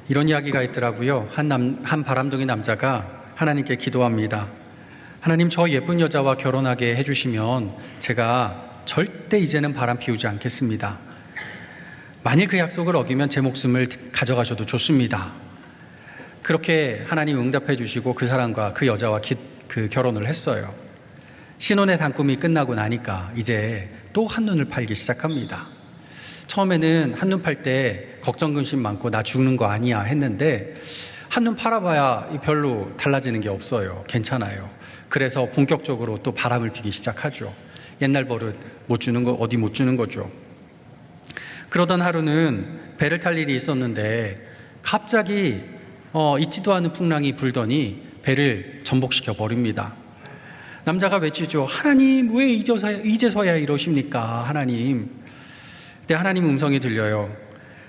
이런 이야기가 있더라고요. 한 바람둥이 남자가 하나님께 기도합니다. 하나님, 저 예쁜 여자와 결혼하게 해주시면 제가 절대 이제는 바람 피우지 않겠습니다. 만일 그 약속을 어기면 제 목숨을 가져가셔도 좋습니다. 그렇게 하나님 응답해 주시고 그 사람과 그 여자와 그 결혼을 했어요. 신혼의 단꿈이 끝나고 나니까 이제 또 한눈을 팔기 시작합니다. 처음에는 한눈 팔 때 걱정 근심 많고 나 죽는 거 아니야 했는데 한눈 팔아봐야 별로 달라지는 게 없어요. 괜찮아요. 그래서 본격적으로 또 바람을 피기 시작하죠. 옛날 버릇 못 주는 거 어디 못 주는 거죠. 그러던 하루는 배를 탈 일이 있었는데 갑자기 있지도 않은 풍랑이 불더니 배를 전복시켜 버립니다. 남자가 외치죠. 하나님, 왜 이제서야 이러십니까? 하나님. 그때 하나님 음성이 들려요.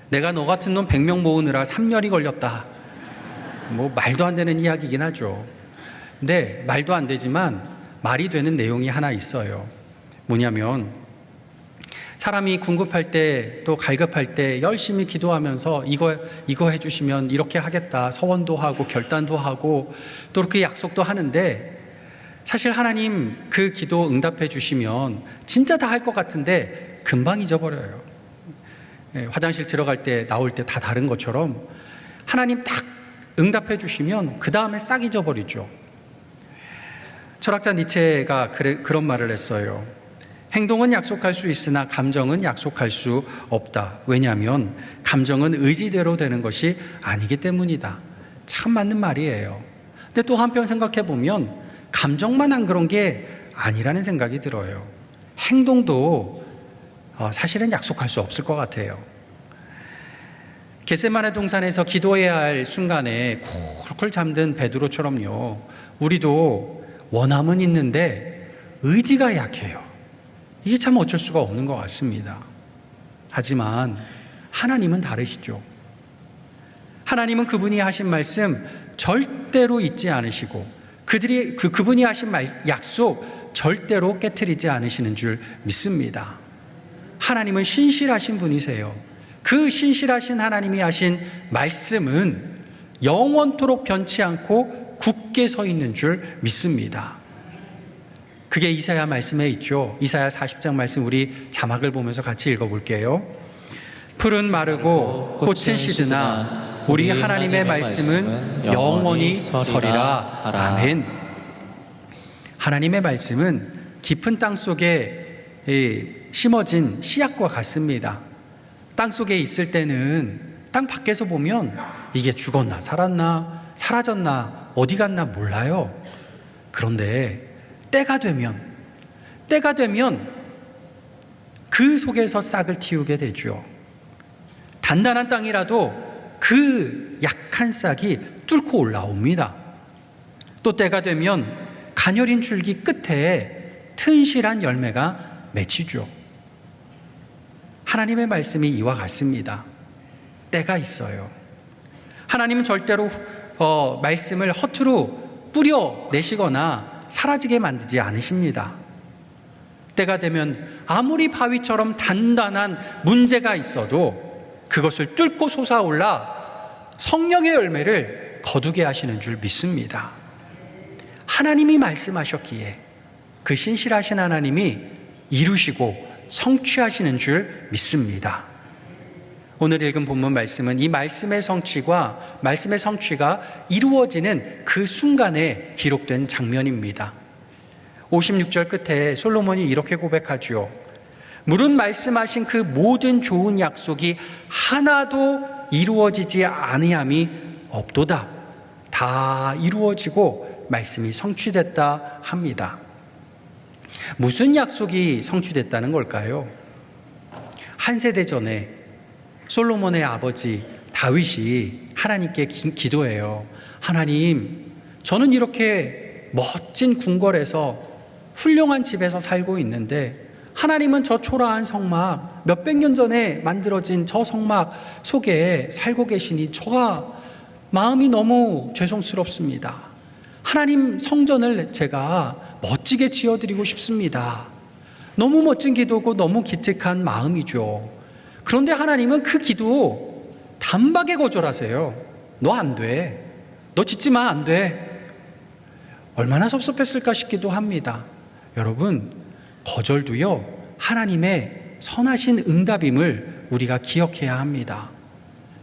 내가 너 같은 놈 100명 모으느라 3년이 걸렸다. 뭐 말도 안 되는 이야기긴 하죠. 근데 말도 안 되지만 말이 되는 내용이 하나 있어요. 뭐냐면 사람이 궁급할 때 또 갈급할 때 열심히 기도하면서 이거 해주시면 이렇게 하겠다 서원도 하고 결단도 하고 또 그렇게 약속도 하는데 사실 하나님 그 기도 응답해 주시면 진짜 다 할 것 같은데 금방 잊어버려요. 화장실 들어갈 때 나올 때 다 다른 것처럼 하나님 딱 응답해 주시면 그 다음에 싹 잊어버리죠. 철학자 니체가 그런 말을 했어요. 행동은 약속할 수 있으나 감정은 약속할 수 없다. 왜냐하면 감정은 의지대로 되는 것이 아니기 때문이다. 참 맞는 말이에요. 근데 또 한편 생각해 보면 감정만 안 그런 게 아니라는 생각이 들어요. 행동도 사실은 약속할 수 없을 것 같아요. 겟세마네 동산에서 기도해야 할 순간에 쿨쿨 잠든 베드로처럼요. 우리도 원함은 있는데 의지가 약해요. 이게 참 어쩔 수가 없는 것 같습니다. 하지만 하나님은 다르시죠. 하나님은 그분이 하신 말씀 절대로 잊지 않으시고 그분이 하신 약속 절대로 깨트리지 않으시는 줄 믿습니다. 하나님은 신실하신 분이세요. 그 신실하신 하나님이 하신 말씀은 영원토록 변치 않고 굳게 서 있는 줄 믿습니다. 그게 이사야 말씀에 있죠. 이사야 40장 말씀 우리 자막을 보면서 같이 읽어볼게요. 풀은 마르고 꽃은 시드나 우리 하나님의 말씀은 영원히 서리라. 아멘. 하나님의 말씀은 깊은 땅 속에 심어진 씨앗과 같습니다. 땅 속에 있을 때는 땅 밖에서 보면 이게 죽었나 살았나 사라졌나 어디 갔나 몰라요. 그런데 때가 되면 그 속에서 싹을 틔우게 되죠. 단단한 땅이라도 그 약한 싹이 뚫고 올라옵니다. 또 때가 되면 가녀린 줄기 끝에 튼실한 열매가 맺히죠. 하나님의 말씀이 이와 같습니다. 때가 있어요. 하나님은 절대로 말씀을 허투루 뿌려내시거나 사라지게 만들지 않으십니다. 때가 되면 아무리 바위처럼 단단한 문제가 있어도 그것을 뚫고 솟아올라 성령의 열매를 거두게 하시는 줄 믿습니다. 하나님이 말씀하셨기에 그 신실하신 하나님이 이루시고 성취하시는 줄 믿습니다. 오늘 읽은 본문 말씀은 이 말씀의 성취가 이루어지는 그 순간에 기록된 장면입니다. 56절 끝에 솔로몬이 이렇게 고백하죠. 물은 말씀하신 그 모든 좋은 약속이 하나도 이루어지지 아니함이 없도다. 다 이루어지고 말씀이 성취됐다 합니다. 무슨 약속이 성취됐다는 걸까요? 한 세대 전에 솔로몬의 아버지 다윗이 하나님께 기도해요. 하나님, 저는 이렇게 멋진 궁궐에서 훌륭한 집에서 살고 있는데 하나님은 저 초라한 성막, 몇백 년 전에 만들어진 저 성막 속에 살고 계시니 저가 마음이 너무 죄송스럽습니다. 하나님 성전을 제가 멋지게 지어드리고 싶습니다. 너무 멋진 기도고 너무 기특한 마음이죠. 그런데 하나님은 그 기도 단박에 거절하세요. 너 안 돼. 너 짓지 마, 안 돼. 얼마나 섭섭했을까 싶기도 합니다. 여러분, 거절도요, 하나님의 선하신 응답임을 우리가 기억해야 합니다.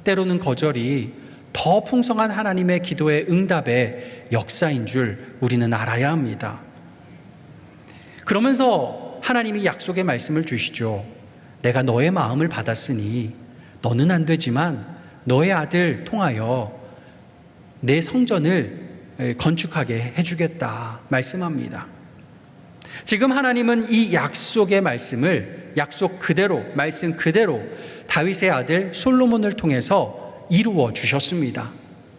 때로는 거절이 더 풍성한 하나님의 기도의 응답의 역사인 줄 우리는 알아야 합니다. 그러면서 하나님이 약속의 말씀을 주시죠. 내가 너의 마음을 받았으니 너는 안 되지만 너의 아들 통하여 내 성전을 건축하게 해주겠다 말씀합니다. 지금 하나님은 이 약속의 말씀을 약속 그대로, 말씀 그대로 다윗의 아들 솔로몬을 통해서 이루어 주셨습니다.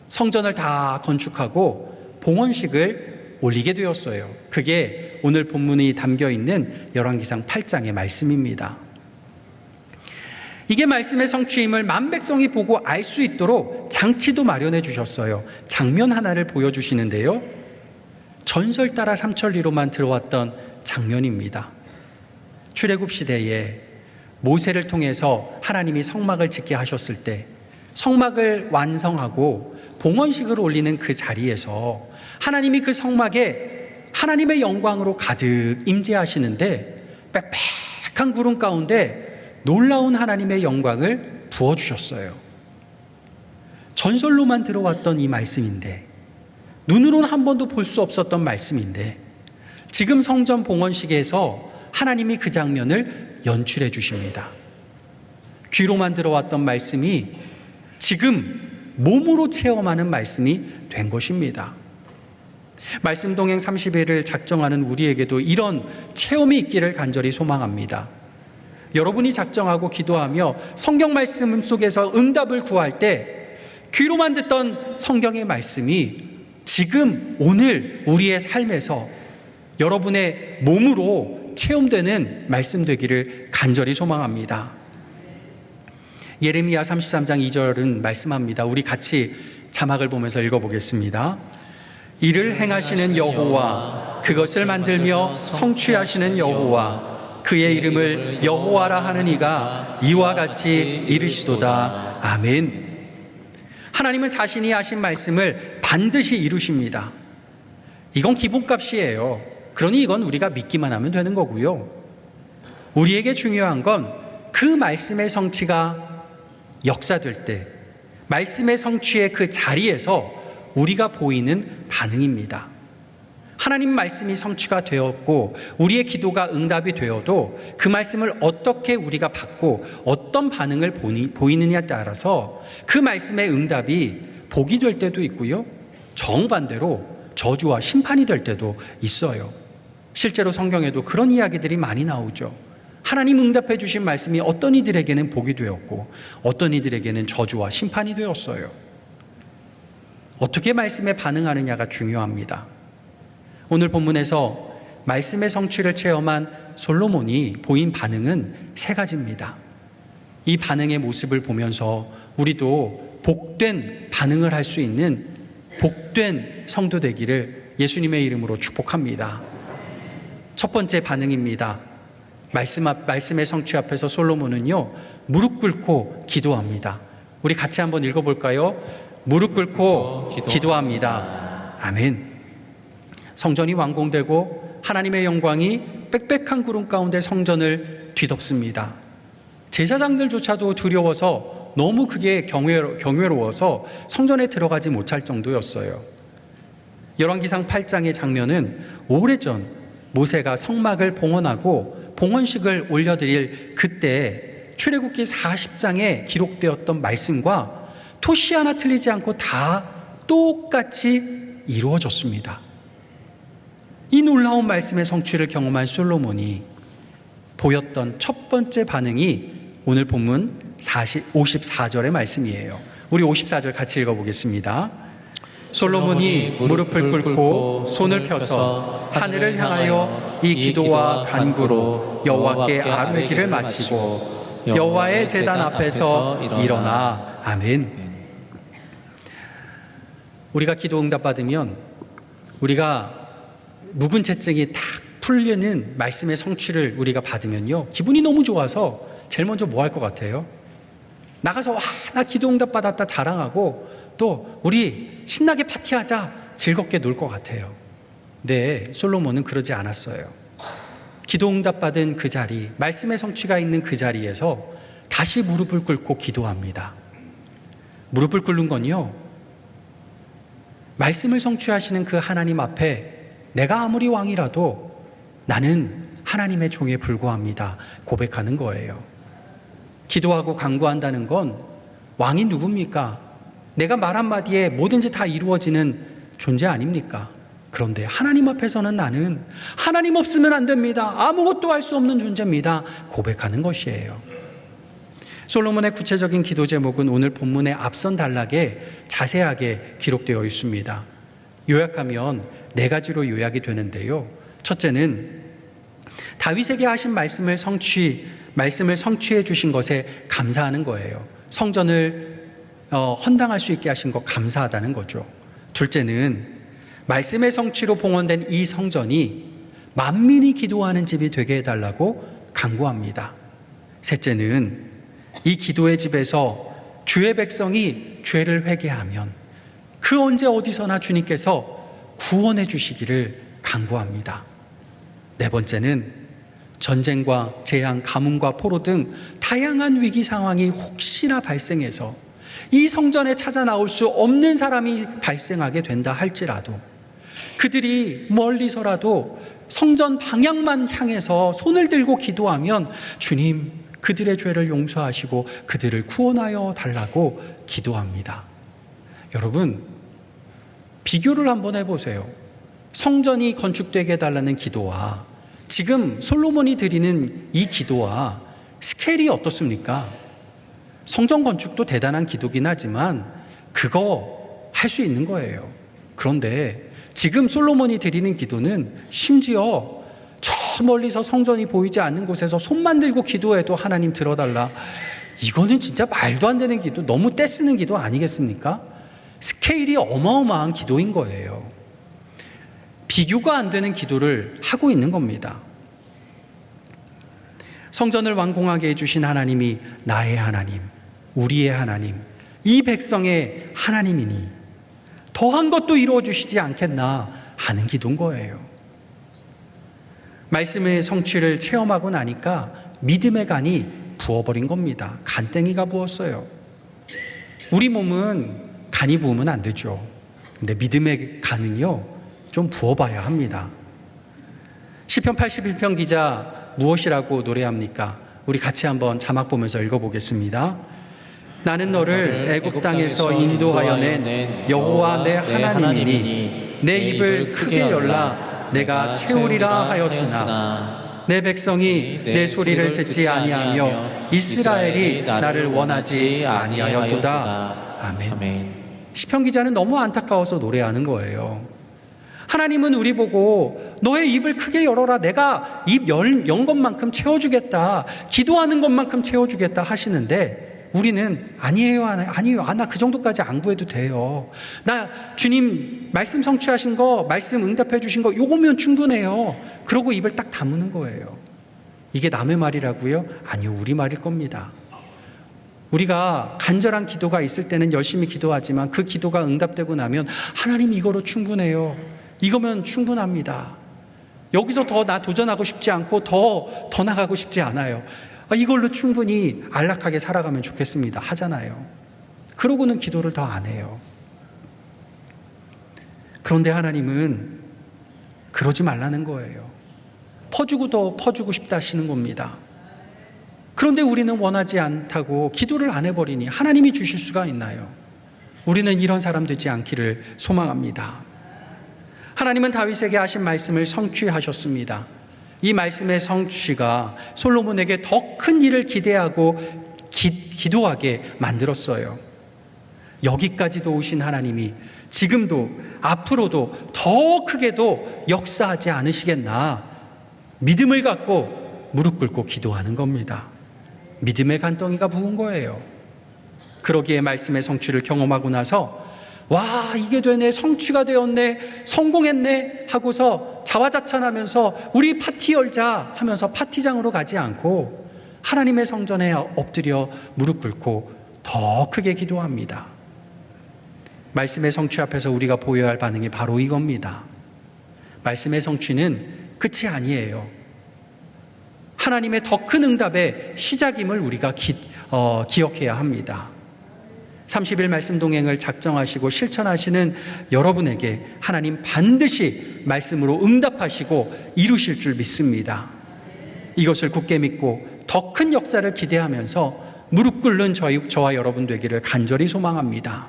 성전을 다 건축하고 봉헌식을 올리게 되었어요. 그게 오늘 본문이 담겨 있는 열왕기상 8장의 말씀입니다. 이게 말씀의 성취임을 만백성이 보고 알 수 있도록 장치도 마련해 주셨어요. 장면 하나를 보여주시는데요. 전설 따라 삼천리로만 들어왔던 장면입니다. 출애굽 시대에 모세를 통해서 하나님이 성막을 짓게 하셨을 때 성막을 완성하고 봉헌식을 올리는 그 자리에서 하나님이 그 성막에 하나님의 영광으로 가득 임재하시는데 빽빽한 구름 가운데 놀라운 하나님의 영광을 부어주셨어요. 전설로만 들어왔던 이 말씀인데, 눈으로는 한 번도 볼 수 없었던 말씀인데, 지금 성전 봉헌식에서 하나님이 그 장면을 연출해 주십니다. 귀로만 들어왔던 말씀이 지금 몸으로 체험하는 말씀이 된 것입니다. 말씀 동행 30일을 작정하는 우리에게도 이런 체험이 있기를 간절히 소망합니다. 여러분이 작정하고 기도하며 성경 말씀 속에서 응답을 구할 때 귀로만 듣던 성경의 말씀이 지금 오늘 우리의 삶에서 여러분의 몸으로 체험되는 말씀 되기를 간절히 소망합니다. 예레미야 33장 2절은 말씀합니다. 우리 같이 자막을 보면서 읽어보겠습니다. 이를 행하시는 여호와, 그것을 만들며 성취하시는 여호와, 그의 이름을 여호와라 하는 이가 이와 같이 이르시도다. 아멘. 하나님은 자신이 하신 말씀을 반드시 이루십니다. 이건 기본값이에요. 그러니 이건 우리가 믿기만 하면 되는 거고요. 우리에게 중요한 건 그 말씀의 성취가 역사될 때, 말씀의 성취의 그 자리에서 우리가 보이는 반응입니다. 하나님 말씀이 성취가 되었고 우리의 기도가 응답이 되어도 그 말씀을 어떻게 우리가 받고 어떤 반응을 보이느냐에 따라서 그 말씀의 응답이 복이 될 때도 있고요, 정반대로 저주와 심판이 될 때도 있어요. 실제로 성경에도 그런 이야기들이 많이 나오죠. 하나님 응답해 주신 말씀이 어떤 이들에게는 복이 되었고 어떤 이들에게는 저주와 심판이 되었어요. 어떻게 말씀에 반응하느냐가 중요합니다. 오늘 본문에서 말씀의 성취를 체험한 솔로몬이 보인 반응은 세 가지입니다. 이 반응의 모습을 보면서 우리도 복된 반응을 할 수 있는 복된 성도 되기를 예수님의 이름으로 축복합니다. 첫 번째 반응입니다. 말씀의 성취 앞에서 솔로몬은요, 무릎 꿇고 기도합니다. 우리 같이 한번 읽어볼까요? 무릎 꿇고 기도합니다. 아멘. 성전이 완공되고 하나님의 영광이 빽빽한 구름 가운데 성전을 뒤덮습니다. 제사장들조차도 두려워서 너무 그게 경외로워서 성전에 들어가지 못할 정도였어요. 열왕기상 8장의 장면은 오래전 모세가 성막을 봉헌하고 봉헌식을 올려드릴 그때 출애굽기 40장에 기록되었던 말씀과 토시 하나 틀리지 않고 다 똑같이 이루어졌습니다. 이 놀라운 말씀의 성취를 경험한 솔로몬이 보였던 첫 번째 반응이 오늘 본문 54절의 말씀이에요. 우리 54절 같이 읽어보겠습니다. 솔로몬이 무릎을 꿇고 손을 펴서 하늘을 향하여 이 기도와 간구로 여호와께 아뢰기를 마치고 여호와의 제단 앞에서 일어나. 아멘. 우리가 기도 응답 받으면 우리가 묵은 채증이 탁 풀리는 말씀의 성취를 우리가 받으면요, 기분이 너무 좋아서 제일 먼저 뭐 할 것 같아요? 나가서 와, 나 기도 응답 받았다 자랑하고 또 우리 신나게 파티하자 즐겁게 놀 것 같아요. 네, 솔로몬은 그러지 않았어요. 기도 응답 받은 그 자리, 말씀의 성취가 있는 그 자리에서 다시 무릎을 꿇고 기도합니다. 무릎을 꿇는 건요, 말씀을 성취하시는 그 하나님 앞에 내가 아무리 왕이라도 나는 하나님의 종에 불과합니다 고백하는 거예요. 기도하고 간구한다는 건 왕이 누굽니까? 내가 말 한마디에 뭐든지 다 이루어지는 존재 아닙니까? 그런데 하나님 앞에서는 나는 하나님 없으면 안 됩니다. 아무것도 할 수 없는 존재입니다 고백하는 것이에요. 솔로몬의 구체적인 기도 제목은 오늘 본문의 앞선 단락에 자세하게 기록되어 있습니다. 요약하면 4가지로 요약이 되는데요. 첫째는 다윗에게 하신 말씀을 성취해 주신 것에 감사하는 거예요. 성전을 헌당할 수 있게 하신 것 감사하다는 거죠. 둘째는 말씀의 성취로 봉헌된 이 성전이 만민이 기도하는 집이 되게 해달라고 간구합니다. 셋째는 이 기도의 집에서 주의 백성이 죄를 회개하면 그 언제 어디서나 주님께서 구원해 주시기를 간구합니다. 네 번째는 전쟁과 재앙, 가뭄과 포로 등 다양한 위기 상황이 혹시나 발생해서 이 성전에 찾아 나올 수 없는 사람이 발생하게 된다 할지라도 그들이 멀리서라도 성전 방향만 향해서 손을 들고 기도하면 주님, 그들의 죄를 용서하시고 그들을 구원하여 달라고 기도합니다. 여러분, 비교를 한번 해보세요. 성전이 건축되게 해달라는 기도와 지금 솔로몬이 드리는 이 기도와 스케일이 어떻습니까? 성전 건축도 대단한 기도긴 하지만 그거 할 수 있는 거예요. 그런데 지금 솔로몬이 드리는 기도는 심지어 저 멀리서 성전이 보이지 않는 곳에서 손만 들고 기도해도 하나님 들어달라. 이거는 진짜 말도 안 되는 기도, 너무 떼쓰는 기도 아니겠습니까? 스케일이 어마어마한 기도인 거예요. 비교가 안 되는 기도를 하고 있는 겁니다. 성전을 완공하게 해주신 하나님이 나의 하나님, 우리의 하나님, 이 백성의 하나님이니 더한 것도 이루어주시지 않겠나 하는 기도인 거예요. 말씀의 성취를 체험하고 나니까 믿음의 간이 부어버린 겁니다. 간땡이가 부었어요. 우리 몸은 간이 부으면 안 되죠. 근데 믿음의 간은요, 좀 부어봐야 합니다. 시편 81편 기자 무엇이라고 노래합니까? 우리 같이 한번 자막 보면서 읽어보겠습니다. 나는 너를 애굽 땅에서 인도하여 낸 여호와 내 하나님이니 내 입을 크게 열라 내가 채우리라 하였으나 내 백성이 내 소리를 듣지 아니하며 이스라엘이 나를 원하지 아니하였도다. 아멘. 시편 기자는 너무 안타까워서 노래하는 거예요. 하나님은 우리 보고 너의 입을 크게 열어라, 내가 입 연 것만큼 채워주겠다, 기도하는 것만큼 채워주겠다 하시는데 우리는 아니에요, 나 그 정도까지 안 구해도 돼요. 나 주님 말씀 성취하신 거, 말씀 응답해 주신 거 요거면 충분해요. 그러고 입을 딱 다무는 거예요. 이게 남의 말이라고요? 아니요, 우리 말일 겁니다. 우리가 간절한 기도가 있을 때는 열심히 기도하지만 그 기도가 응답되고 나면 하나님 이거로 충분해요. 이거면 충분합니다. 여기서 더 나 도전하고 싶지 않고 더 나가고 싶지 않아요. 이걸로 충분히 안락하게 살아가면 좋겠습니다 하잖아요. 그러고는 기도를 더 안 해요. 그런데 하나님은 그러지 말라는 거예요. 퍼주고 더 퍼주고 싶다 하시는 겁니다. 그런데 우리는 원하지 않다고 기도를 안 해버리니 하나님이 주실 수가 있나요? 우리는 이런 사람 되지 않기를 소망합니다. 하나님은 다윗에게 하신 말씀을 성취하셨습니다. 이 말씀의 성취가 솔로몬에게 더 큰 일을 기대하고 기도하게 만들었어요. 여기까지도 오신 하나님이 지금도 앞으로도 더 크게도 역사하지 않으시겠나 믿음을 갖고 무릎 꿇고 기도하는 겁니다. 믿음의 간덩이가 부은 거예요. 그러기에 말씀의 성취를 경험하고 나서 와, 이게 되네, 성취가 되었네, 성공했네 하고서 자화자찬하면서 우리 파티 열자 하면서 파티장으로 가지 않고 하나님의 성전에 엎드려 무릎 꿇고 더 크게 기도합니다. 말씀의 성취 앞에서 우리가 보여야 할 반응이 바로 이겁니다. 말씀의 성취는 끝이 아니에요. 하나님의 더 큰 응답의 시작임을 우리가 기억해야 합니다. 30일 말씀 동행을 작정하시고 실천하시는 여러분에게 하나님 반드시 말씀으로 응답하시고 이루실 줄 믿습니다. 이것을 굳게 믿고 더 큰 역사를 기대하면서 무릎 꿇는 저와 여러분 되기를 간절히 소망합니다.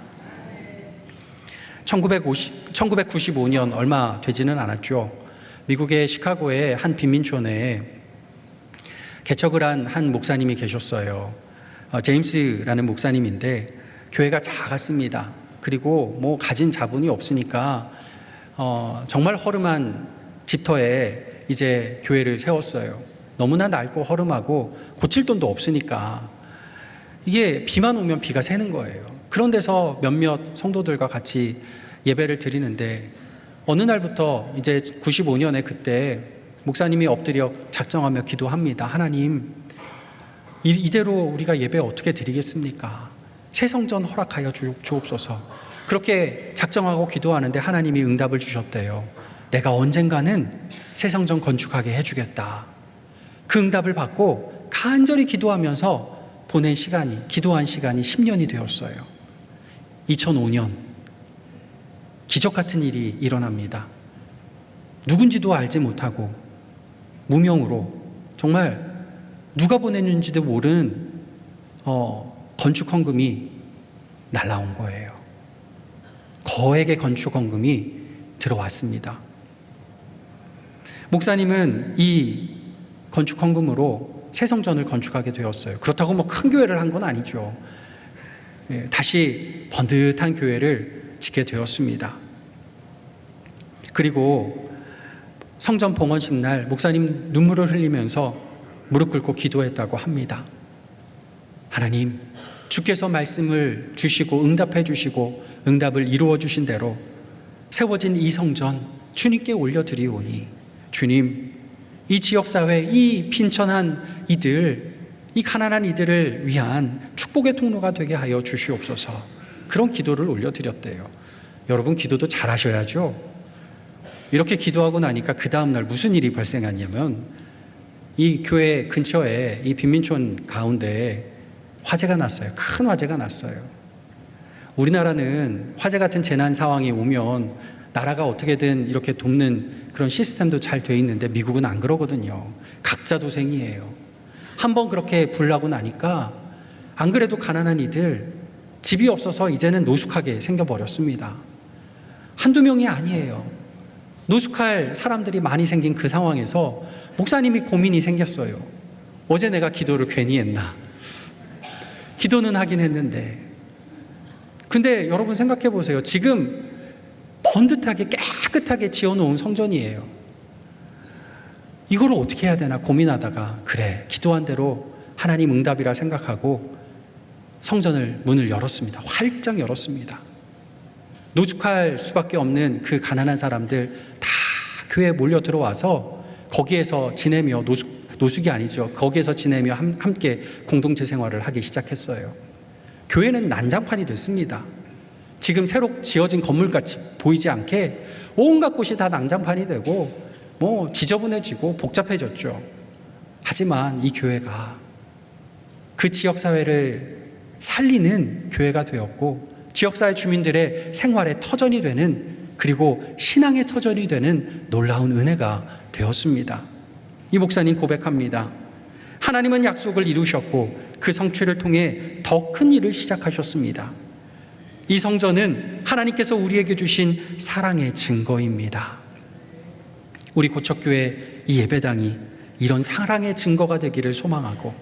1995년 얼마 되지는 않았죠. 미국의 시카고의 한 빈민촌에 개척을 한 목사님이 계셨어요. 제임스라는 목사님인데 교회가 작았습니다. 그리고 뭐 가진 자본이 없으니까 정말 허름한 집터에 이제 교회를 세웠어요. 너무나 낡고 허름하고 고칠 돈도 없으니까 이게 비만 오면 비가 새는 거예요. 그런 데서 몇몇 성도들과 같이 예배를 드리는데 어느 날부터 이제 95년에 그때 목사님이 엎드려 작정하며 기도합니다. 하나님, 이대로 우리가 예배 어떻게 드리겠습니까? 새 성전 허락하여 주옵소서. 그렇게 작정하고 기도하는데 하나님이 응답을 주셨대요. 내가 언젠가는 새 성전 건축하게 해주겠다. 그 응답을 받고 간절히 기도하면서 기도한 시간이 10년이 되었어요. 2005년 기적 같은 일이 일어납니다. 누군지도 알지 못하고 무명으로 정말 누가 보냈는지도 모르는 건축 헌금이 날라온 거예요. 거액의 건축 헌금이 들어왔습니다. 목사님은 이 건축 헌금으로 새 성전을 건축하게 되었어요. 그렇다고 뭐 큰 교회를 한 건 아니죠. 다시 번듯한 교회를 짓게 되었습니다. 그리고 성전 봉헌식 날 목사님 눈물을 흘리면서 무릎 꿇고 기도했다고 합니다. 하나님, 주께서 말씀을 주시고 응답해 주시고 응답을 이루어 주신 대로 세워진 이 성전 주님께 올려드리오니 주님, 이 지역사회, 이 빈천한 이 가난한 이들을 위한 축복의 통로가 되게 하여 주시옵소서. 그런 기도를 올려드렸대요. 여러분, 기도도 잘하셔야죠. 이렇게 기도하고 나니까 그 다음날 무슨 일이 발생하냐면 이 교회 근처에 이 빈민촌 가운데 화재가 났어요. 큰 화재가 났어요. 우리나라는 화재 같은 재난 상황이 오면 나라가 어떻게든 이렇게 돕는 그런 시스템도 잘 돼 있는데 미국은 안 그러거든요. 각자 도생이에요. 한번 그렇게 불나고 나니까 안 그래도 가난한 이들 집이 없어서 이제는 노숙하게 생겨버렸습니다. 한두 명이 아니에요. 노숙할 사람들이 많이 생긴 그 상황에서 목사님이 고민이 생겼어요. 어제 내가 기도를 괜히 했나? 기도는 하긴 했는데 근데 여러분 생각해 보세요. 지금 번듯하게 깨끗하게 지어놓은 성전이에요. 이걸 어떻게 해야 되나 고민하다가 그래, 기도한 대로 하나님 응답이라 생각하고 성전을 문을 열었습니다. 활짝 열었습니다. 노숙할 수밖에 없는 그 가난한 사람들 다 교회에 몰려 들어와서 거기에서 지내며 노숙이 아니죠. 거기에서 지내며 함께 공동체 생활을 하기 시작했어요. 교회는 난장판이 됐습니다. 지금 새로 지어진 건물같이 보이지 않게 온갖 곳이 다 난장판이 되고 지저분해지고 복잡해졌죠. 하지만 이 교회가 그 지역사회를 살리는 교회가 되었고 지역사회 주민들의 생활의 터전이 되는 그리고 신앙의 터전이 되는 놀라운 은혜가 되었습니다. 이 목사님 고백합니다. 하나님은 약속을 이루셨고 그 성취를 통해 더 큰 일을 시작하셨습니다. 이 성전은 하나님께서 우리에게 주신 사랑의 증거입니다. 우리 고척교회 이 예배당이 이런 사랑의 증거가 되기를 소망하고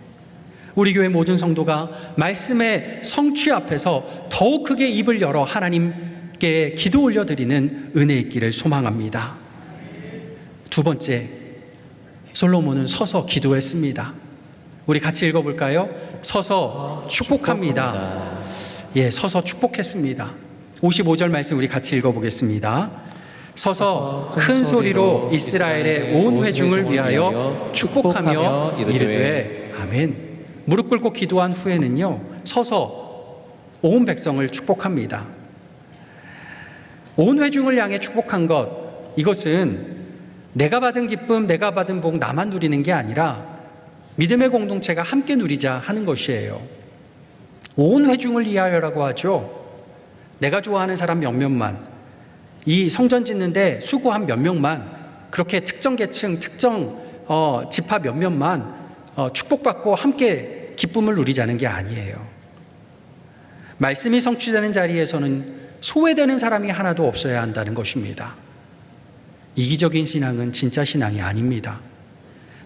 우리 교회 모든 성도가 말씀의 성취 앞에서 더욱 크게 입을 열어 하나님께 기도 올려드리는 은혜 있기를 소망합니다. 두 번째, 솔로몬은 서서 기도했습니다. 우리 같이 읽어볼까요? 서서 축복합니다. 예, 서서 축복했습니다. 55절 말씀 우리 같이 읽어보겠습니다. 서서 큰 소리로 이스라엘의 온 회중을 위하여 축복하며 이르되 아멘. 무릎 꿇고 기도한 후에는요, 서서 온 백성을 축복합니다. 온 회중을 향해 축복한 것, 이것은 내가 받은 기쁨, 내가 받은 복 나만 누리는 게 아니라 믿음의 공동체가 함께 누리자 하는 것이에요. 온 회중을 위하여라고 하죠. 내가 좋아하는 사람 몇몇만, 이 성전 짓는데 수고한 몇 명만, 그렇게 특정 계층, 특정 지파 몇몇만 축복받고 함께 기쁨을 누리자는 게 아니에요. 말씀이 성취되는 자리에서는 소외되는 사람이 하나도 없어야 한다는 것입니다. 이기적인 신앙은 진짜 신앙이 아닙니다.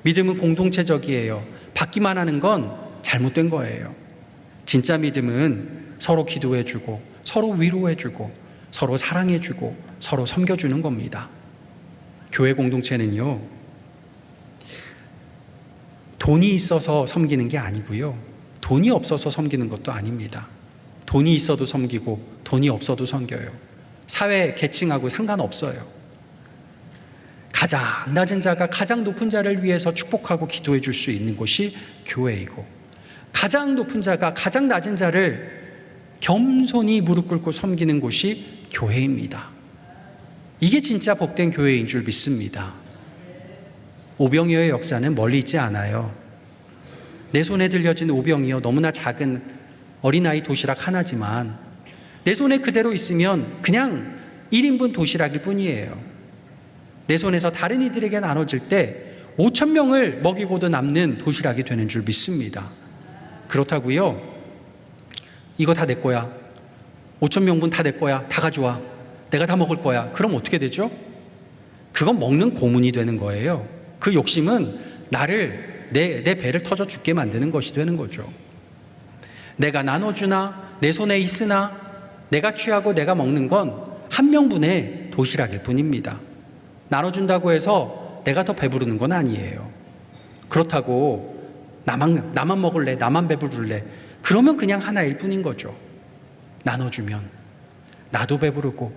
믿음은 공동체적이에요. 받기만 하는 건 잘못된 거예요. 진짜 믿음은 서로 기도해주고, 서로 위로해주고, 서로 사랑해주고, 서로 섬겨주는 겁니다. 교회 공동체는요, 돈이 있어서 섬기는 게 아니고요, 돈이 없어서 섬기는 것도 아닙니다. 돈이 있어도 섬기고 돈이 없어도 섬겨요. 사회 계층하고 상관없어요. 가장 낮은 자가 가장 높은 자를 위해서 축복하고 기도해 줄 수 있는 곳이 교회이고, 가장 높은 자가 가장 낮은 자를 겸손히 무릎 꿇고 섬기는 곳이 교회입니다. 이게 진짜 복된 교회인 줄 믿습니다. 오병이어의 역사는 멀리 있지 않아요. 내 손에 들려진 오병이어, 너무나 작은 어린아이 도시락 하나지만 내 손에 그대로 있으면 그냥 1인분 도시락일 뿐이에요. 내 손에서 다른 이들에게 나눠질 때 5,000명을 먹이고도 남는 도시락이 되는 줄 믿습니다. 그렇다고요, 이거 다 내 거야, 5,000명분 다 내 거야, 다 가져와, 내가 다 먹을 거야, 그럼 어떻게 되죠? 그건 먹는 고문이 되는 거예요. 그 욕심은 나를, 내 배를 터져 죽게 만드는 것이 되는 거죠. 내가 나눠주나, 내 손에 있으나, 내가 취하고 내가 먹는 건 한 명분의 도시락일 뿐입니다. 나눠준다고 해서 내가 더 배부르는 건 아니에요. 그렇다고 나만 먹을래, 나만 배부를래, 그러면 그냥 하나일 뿐인 거죠. 나눠주면 나도 배부르고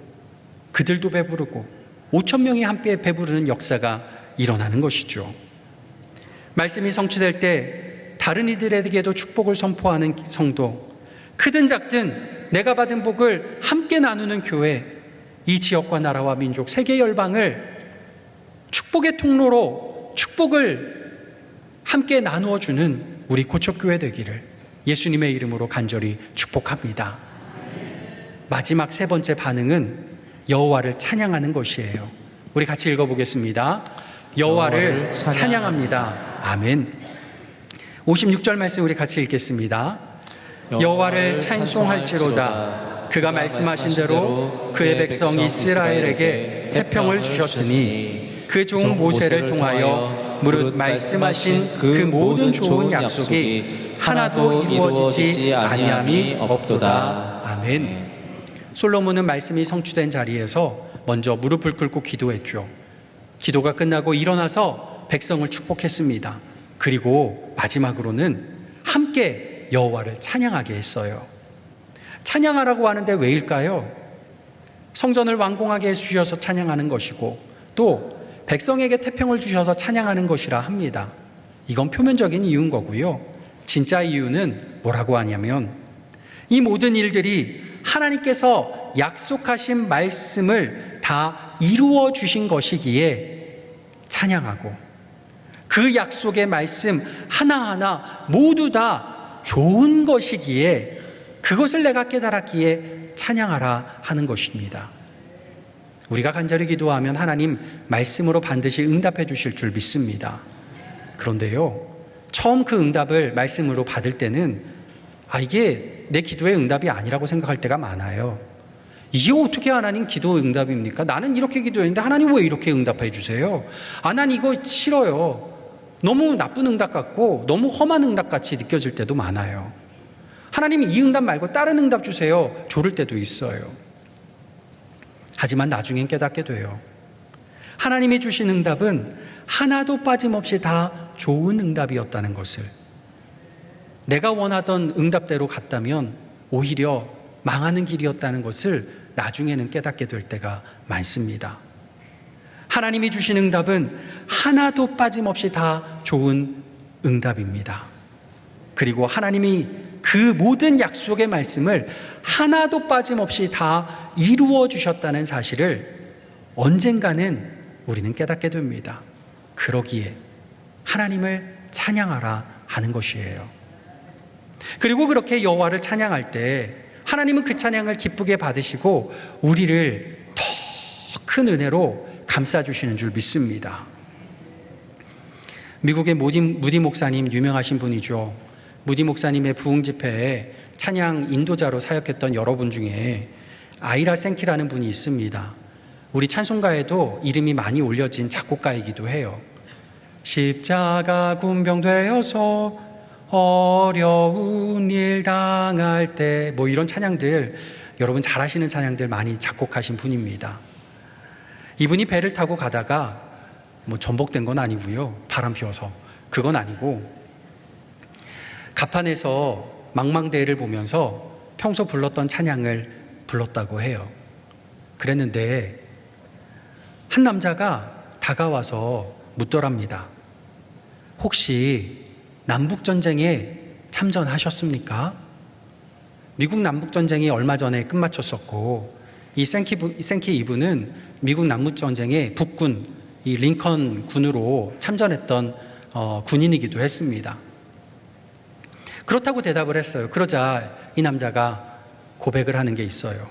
그들도 배부르고 5,000명이 함께 배부르는 역사가 일어나는 것이죠. 말씀이 성취될 때 다른 이들에게도 축복을 선포하는 성도, 크든 작든 내가 받은 복을 함께 나누는 교회, 이 지역과 나라와 민족, 세계 열방을 축복의 통로로 축복을 함께 나누어 주는 우리 고척교회 되기를 예수님의 이름으로 간절히 축복합니다. 마지막 세 번째 반응은 여호와를 찬양하는 것이에요. 우리 같이 읽어보겠습니다. 여호와를 찬양합니다. 아멘. 56절 말씀 우리 같이 읽겠습니다. 여호와를 찬송할지로다. 그가 말씀하신 대로 그의 백성 이스라엘에게 태평을 주셨으니 그 종 모세를 통하여 무릇 말씀하신 그 모든 좋은 약속이 하나도 이루어지지 아니함이 없도다. 아멘. 솔로몬은 말씀이 성취된 자리에서 먼저 무릎을 꿇고 기도했죠. 기도가 끝나고 일어나서 백성을 축복했습니다. 그리고 마지막으로는 함께 여호와를 찬양하게 했어요. 찬양하라고 하는데 왜일까요? 성전을 완공하게 해주셔서 찬양하는 것이고, 또 백성에게 태평을 주셔서 찬양하는 것이라 합니다. 이건 표면적인 이유인 거고요. 진짜 이유는 뭐라고 하냐면, 이 모든 일들이 하나님께서 약속하신 말씀을 다 이루어 주신 것이기에 찬양하고, 그 약속의 말씀 하나하나 모두 다 좋은 것이기에 그것을 내가 깨달았기에 찬양하라 하는 것입니다. 우리가 간절히 기도하면 하나님 말씀으로 반드시 응답해 주실 줄 믿습니다. 그런데요, 처음 그 응답을 말씀으로 받을 때는 이게 내 기도의 응답이 아니라고 생각할 때가 많아요. 이게 어떻게 하나님 기도 응답입니까? 나는 이렇게 기도했는데 하나님 왜 이렇게 응답해 주세요? 난 이거 싫어요. 너무 나쁜 응답 같고 너무 험한 응답 같이 느껴질 때도 많아요. 하나님이 이 응답 말고 다른 응답 주세요. 조를 때도 있어요. 하지만 나중엔 깨닫게 돼요. 하나님이 주신 응답은 하나도 빠짐없이 다 좋은 응답이었다는 것을, 내가 원하던 응답대로 갔다면 오히려 망하는 길이었다는 것을 나중에는 깨닫게 될 때가 많습니다. 하나님이 주신 응답은 하나도 빠짐없이 다 좋은 응답입니다. 그리고 하나님이 그 모든 약속의 말씀을 하나도 빠짐없이 다 이루어 주셨다는 사실을 언젠가는 우리는 깨닫게 됩니다. 그러기에 하나님을 찬양하라 하는 것이에요. 그리고 그렇게 여호와를 찬양할 때 하나님은 그 찬양을 기쁘게 받으시고 우리를 더 큰 은혜로 감싸주시는 줄 믿습니다. 미국의 무디 목사님, 유명하신 분이죠. 무디 목사님의 부흥 집회에 찬양 인도자로 사역했던 여러분 중에 아이라 생키라는 분이 있습니다. 우리 찬송가에도 이름이 많이 올려진 작곡가이기도 해요. 십자가 군병되어서 어려운 일 당할 때 뭐 이런 찬양들, 여러분 잘 아시는 찬양들 많이 작곡하신 분입니다. 이분이 배를 타고 가다가 뭐 전복된 건 아니고요. 바람 피워서 그건 아니고 갑판에서 망망대해를 보면서 평소 불렀던 찬양을 불렀다고 해요. 그랬는데 한 남자가 다가와서 묻더랍니다. 혹시 남북전쟁에 참전하셨습니까? 미국 남북전쟁이 얼마 전에 끝마쳤었고 이 생키 이분은 미국 남북전쟁의 북군, 이 링컨 군으로 참전했던 군인이기도 했습니다. 그렇다고 대답을 했어요. 그러자 이 남자가 고백을 하는 게 있어요.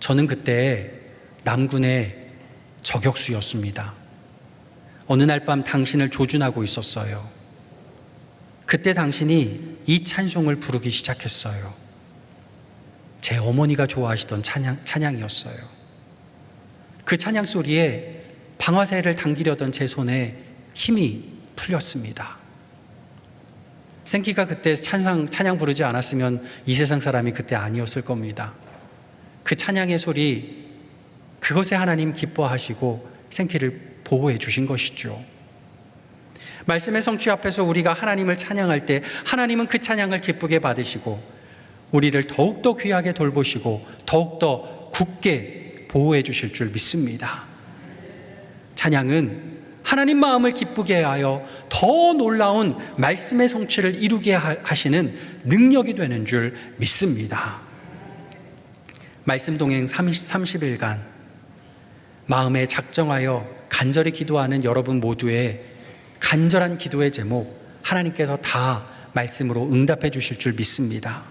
저는 그때 남군의 저격수였습니다. 어느 날 밤 당신을 조준하고 있었어요. 그때 당신이 이 찬송을 부르기 시작했어요. 제 어머니가 좋아하시던 찬양이었어요. 그 찬양 소리에 방아쇠를 당기려던 제 손에 힘이 풀렸습니다. 생키가 그때 찬양 부르지 않았으면 이 세상 사람이 그때 아니었을 겁니다. 그 찬양의 소리, 그것에 하나님 기뻐하시고 생키를 보호해 주신 것이죠. 말씀의 성취 앞에서 우리가 하나님을 찬양할 때 하나님은 그 찬양을 기쁘게 받으시고 우리를 더욱더 귀하게 돌보시고 더욱더 굳게 보호해 주실 줄 믿습니다. 찬양은 하나님 마음을 기쁘게 하여 더 놀라운 말씀의 성취를 이루게 하시는 능력이 되는 줄 믿습니다. 말씀 동행 30일간 마음에 작정하여 간절히 기도하는 여러분 모두의 간절한 기도의 제목 하나님께서 다 말씀으로 응답해 주실 줄 믿습니다.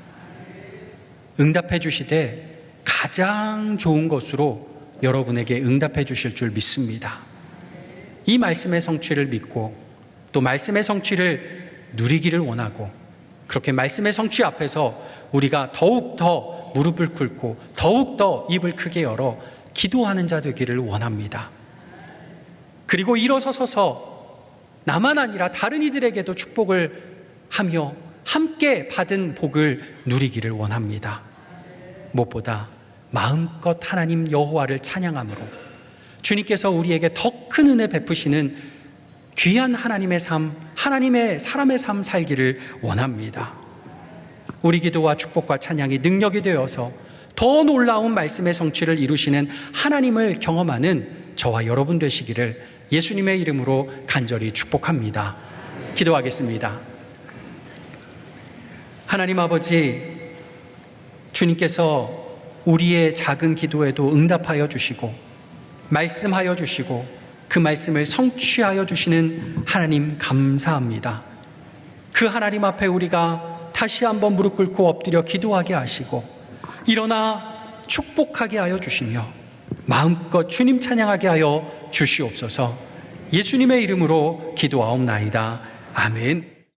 응답해 주시되 가장 좋은 것으로 여러분에게 응답해 주실 줄 믿습니다. 이 말씀의 성취를 믿고 또 말씀의 성취를 누리기를 원하고 그렇게 말씀의 성취 앞에서 우리가 더욱더 무릎을 꿇고 더욱더 입을 크게 열어 기도하는 자 되기를 원합니다. 그리고 일어서서 나만 아니라 다른 이들에게도 축복을 하며 함께 받은 복을 누리기를 원합니다. 무엇보다 마음껏 하나님 여호와를 찬양함으로 주님께서 우리에게 더 큰 은혜 베푸시는 귀한 하나님의 삶, 하나님의 사람의 삶 살기를 원합니다. 우리 기도와 축복과 찬양이 능력이 되어서 더 놀라운 말씀의 성취를 이루시는 하나님을 경험하는 저와 여러분 되시기를 예수님의 이름으로 간절히 축복합니다. 기도하겠습니다. 하나님 아버지, 주님께서 우리의 작은 기도에도 응답하여 주시고 말씀하여 주시고 그 말씀을 성취하여 주시는 하나님 감사합니다. 그 하나님 앞에 우리가 다시 한번 무릎 꿇고 엎드려 기도하게 하시고 일어나 축복하게 하여 주시며 마음껏 주님 찬양하게 하여 주시옵소서. 예수님의 이름으로 기도하옵나이다. 아멘.